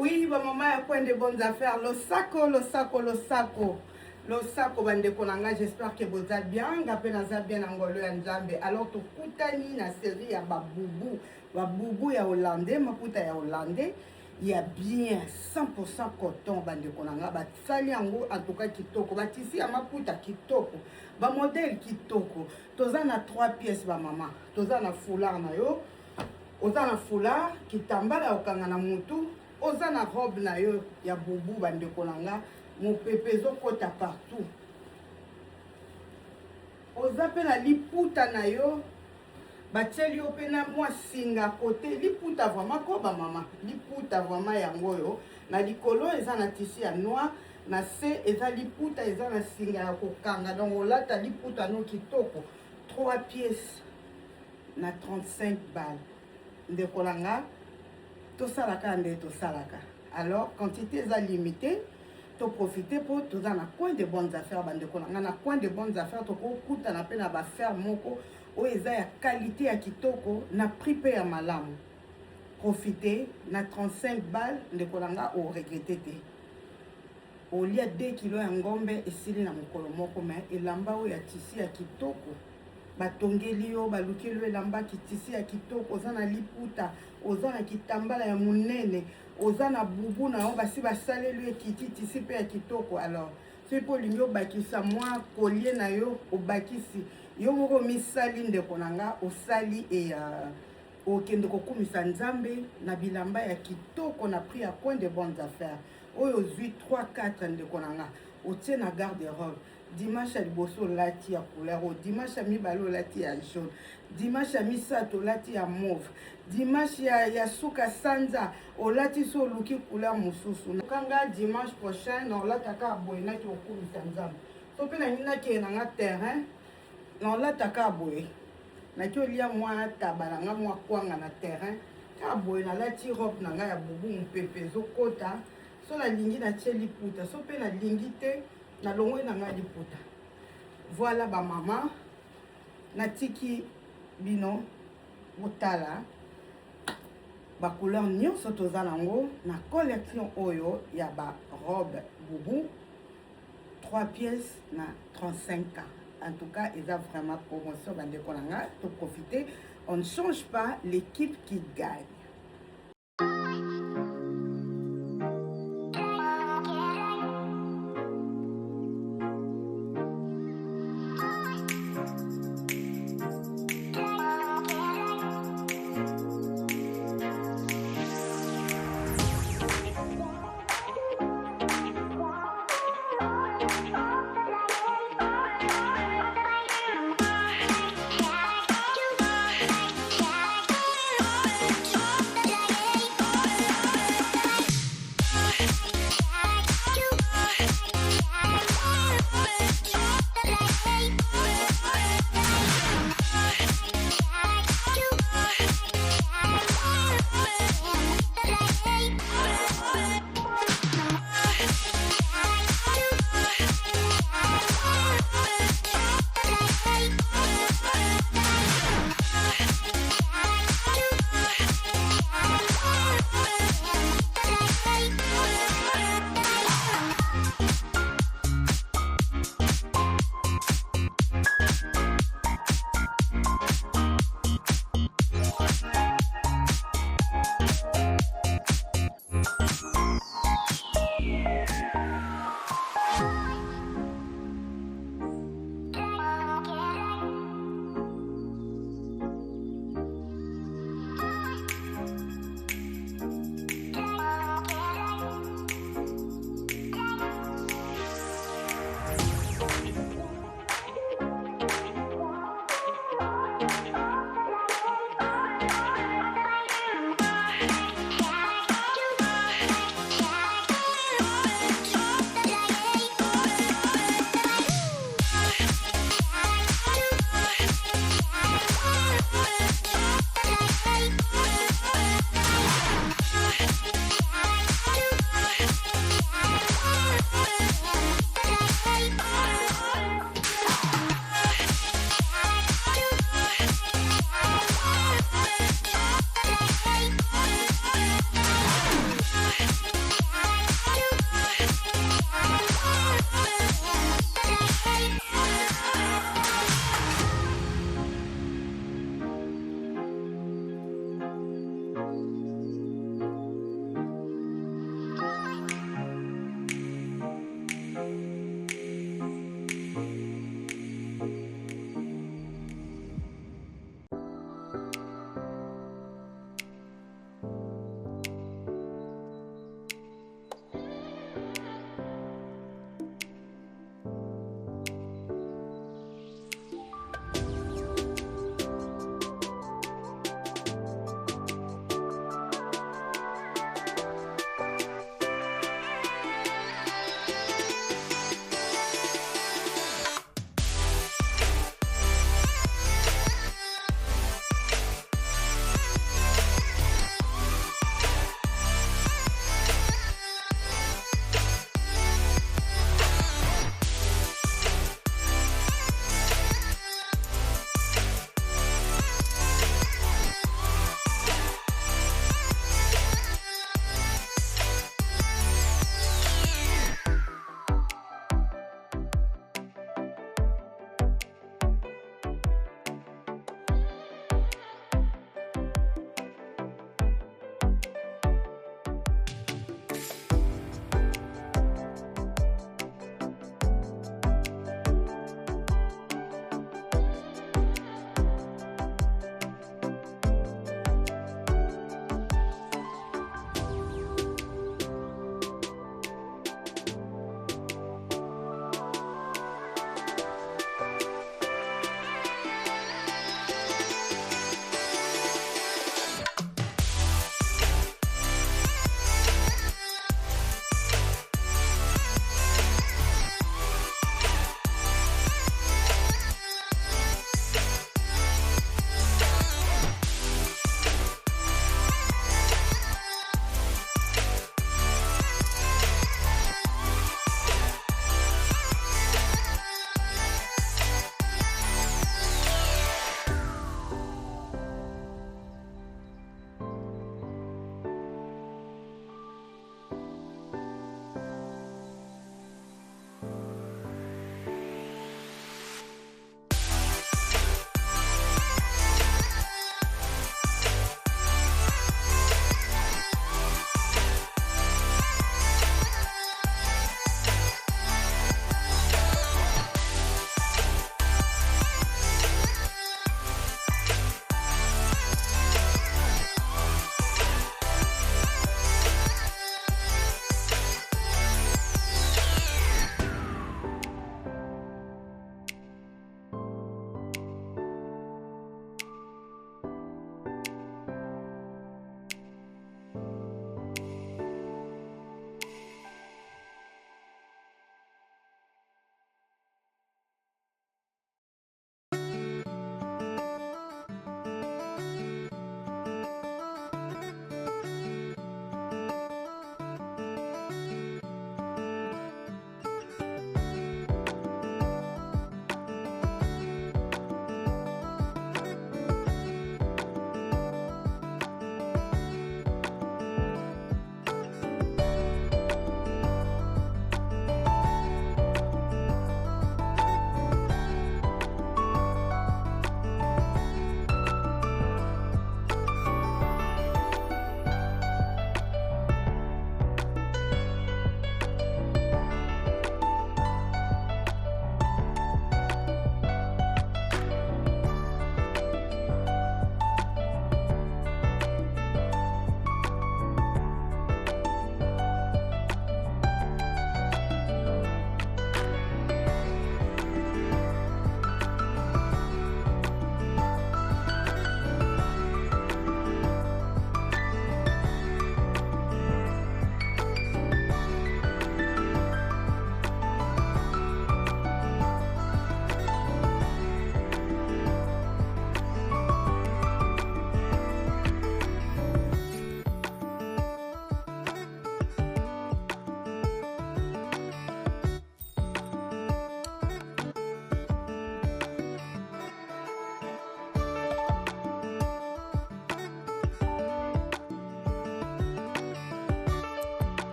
Oui, maman a point de bonnes affaires. Le saco. Le saco, bande konanga, j'espère que vous êtes bien. Gapé naza bien angolo ya nzambe. Alors, to kutani na série ya baboubou. Baboubou ya hollandais, maputa ya hollandais. Il y a bien 100% coton, bande konanga. Ba sali yango, en tout cas, kitoko. Ba tisi ya maputa kitoko. Ba modèle kitoko. Toza na 3 pièces, ba maman. Toza na foulard na yo. Oza na foulard, kitambala okanga na mutu. Oza na robe na yo ya boubou bande konanga. Mon pepezo kota partout. Oza pe na liputa na yo. Batieli yo pe na mwa singa côté. Liputa vraiment ko ba mama. Liputa vraiment yango yo. Na likolo eza na tissu ya noir. Na se eza liputa eza na singa ya kokanga. Donc olata liputa no kitoko. 3 pièces na 35 balles. Ndekolanga. Tosalaka nde tosalaka. Alors quantité eza limitée. Profiter pour tout dans un coin de bonnes affaires bande konanga na coin de bonnes affaires to ko kuta na pe na ba faire moko o eza ya qualité ya kitoko na prix pe ya malamu. Profiter na 35 balles de konanga o regretter te. Au lieu 2 kg ya ngombe esili na mokolo moko mais elamba o ya tissu ya kitoko batongeli yo balukeli elamba kitisi ya kitoko oza na liputa oza na kitambala ya munene oza na bubu na yo basi basaleli ekiti tisi pe ya kitoko. Alors c'est pour lingo bakisa mwa collier na yo obakisi yo moko misali ndeko nanga osali e okende kokumisa nzambe na bilamba ya kitoko na prix ya point de bonnes affaires oyo zui 3-4 ndeko nanga otie na garde-robe. Dimanche à liboso lati ya couleur, dimanche à mibalo lati ya jaune, dimanche à misato lati ya mauve, dimanche ya suka sanza o lati so luki couleur mususu. Kanga dimanche prochain on lati ka boye na ki okumisa nzambe. So pe na nina ke na terrain on lati ka boye. Na ki olia mwa tabalanga mwa kwanga na terrain. Ka boye na lati robe na nga ya bubu mpepezo kota. So la lingi na tie liputa, so pe na lingi te na longwe na nga liputa. Voilà ba maman na tiki bino botala ba couleur nyonso toza nango na collection oyo ya ba robe boubou 3 pièces na 35 ans. En tout cas, ils ont vraiment promotion bande konanga to profiter. On ne change pas l'équipe qui gagne.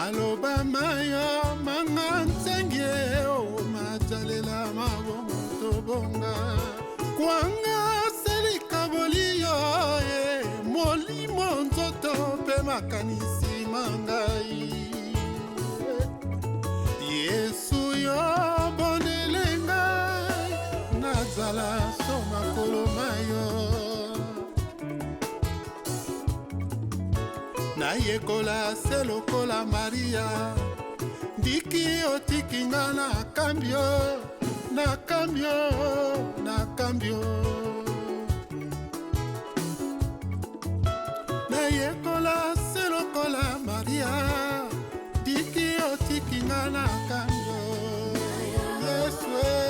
maloba mayo manga nzenge o majalela mabomo tobonga kwanga selika bolio molimo nzoto pe makanisi mangai Yesu yo bondelenga nazala soma kolomayo na yekola selokola Maria ndiki otikinga na kambio na kambio na kambio na yekola selokola Maria ndiki otikinga na kambio Yesu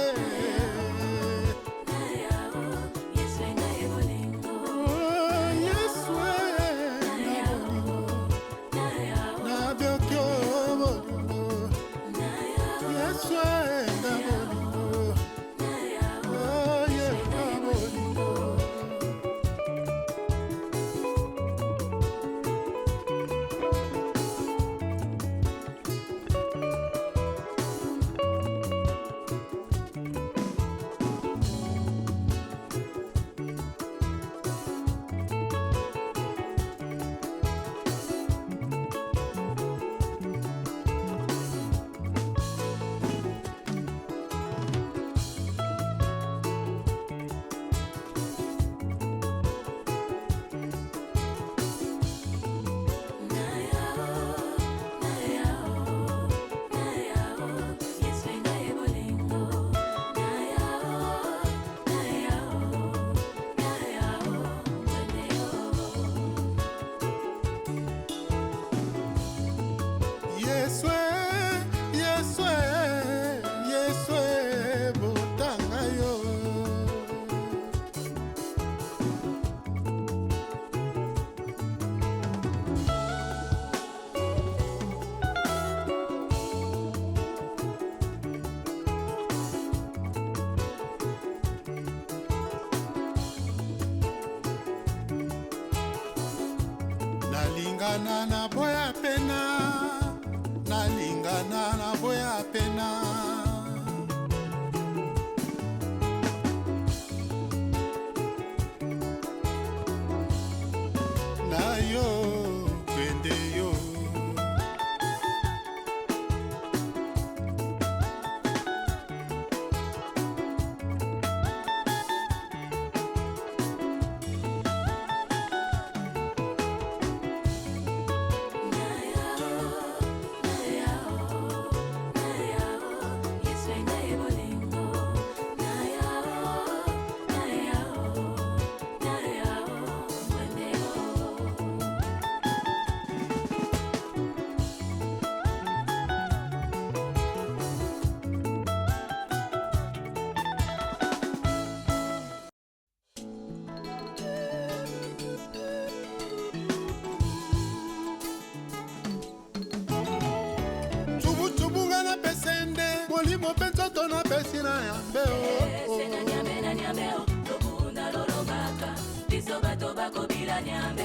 nalingana na boya pena nalingana na boya pena na yo pende yo molimo penso tona pesina yambeo sena nyambe na nyambeo tobunda lolobaka biso bato bakobila nyambe